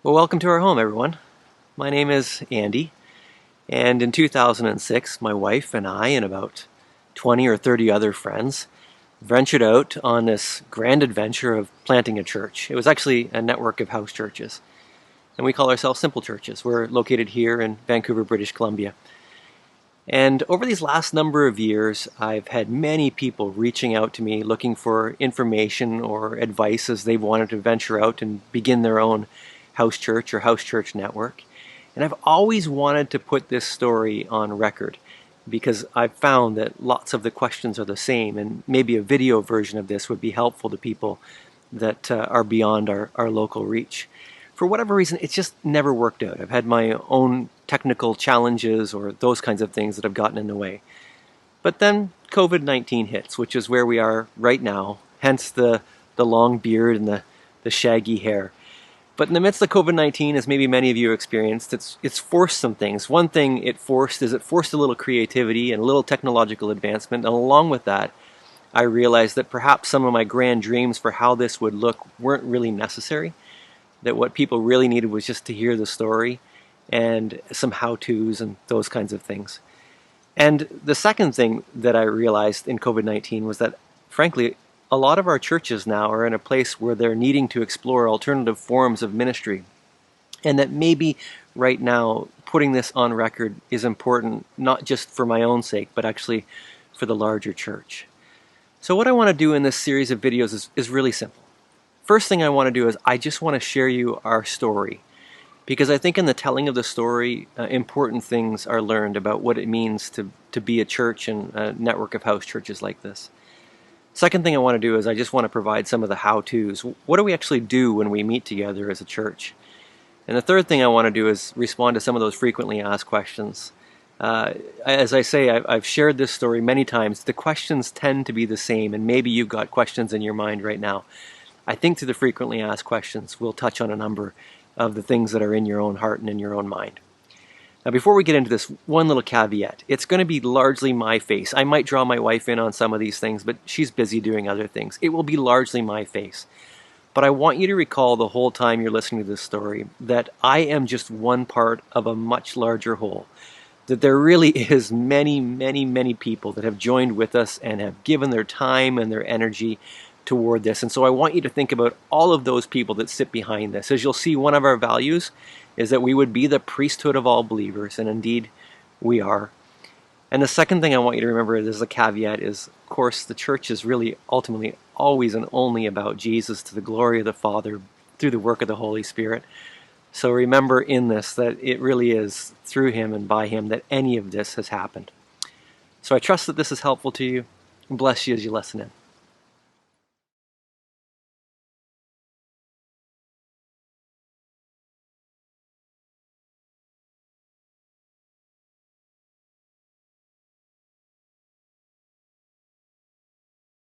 Well, welcome to our home, everyone. My name is Andy, and in 2006, my wife and I and about 20 or 30 other friends ventured out on this grand adventure of planting a church. It was actually a network of house churches, and we call ourselves Simple Churches. We're located here in Vancouver, British Columbia. And over these last number of years, I've had many people reaching out to me looking for information or advice as they've wanted to venture out and begin their own house church or house church network. And I've always wanted to put this story on record because I've found that lots of the questions are the same, and maybe a video version of this would be helpful to people that are beyond our local reach. For whatever reason, it's just never worked out. I've had my own technical challenges or those kinds of things that have gotten in the way. But then COVID-19 hits, which is where we are right now, hence the long beard and the shaggy hair. But in the midst of COVID-19, as maybe many of you experienced, it's forced some things. One thing it forced a little creativity and a little technological advancement. And along with that, I realized that perhaps some of my grand dreams for how this would look weren't really necessary. That what people really needed was just to hear the story and some how-tos and those kinds of things. And the second thing that I realized in COVID-19 was that, frankly, a lot of our churches now are in a place where they're needing to explore alternative forms of ministry. And that maybe right now putting this on record is important, not just for my own sake, but actually for the larger church. So what I want to do in this series of videos is really simple. First thing I want to do is I just want to share you our story. Because I think in the telling of the story, important things are learned about what it means to be a church and a network of house churches like this. Second thing I want to do is I just want to provide some of the how-tos. What do we actually do when we meet together as a church? And the third thing I want to do is respond to some of those frequently asked questions. As I say, I've shared this story many times. The questions tend to be the same, and maybe you've got questions in your mind right now. I think through the frequently asked questions, we'll touch on a number of the things that are in your own heart and in your own mind. Now, before we get into this, one little caveat. It's going to be largely my face. I might draw my wife in on some of these things, but she's busy doing other things. It will be largely my face. But I want you to recall the whole time you're listening to this story that I am just one part of a much larger whole. That there really is many, many, many people that have joined with us and have given their time and their energy toward this. And so I want you to think about all of those people that sit behind this. As you'll see, one of our values is that we would be the priesthood of all believers, and indeed we are. And the second thing I want you to remember as a caveat is, of course, the church is really ultimately always and only about Jesus to the glory of the Father through the work of the Holy Spirit. So remember in this that it really is through Him and by Him that any of this has happened. So I trust that this is helpful to you, and bless you as you listen in.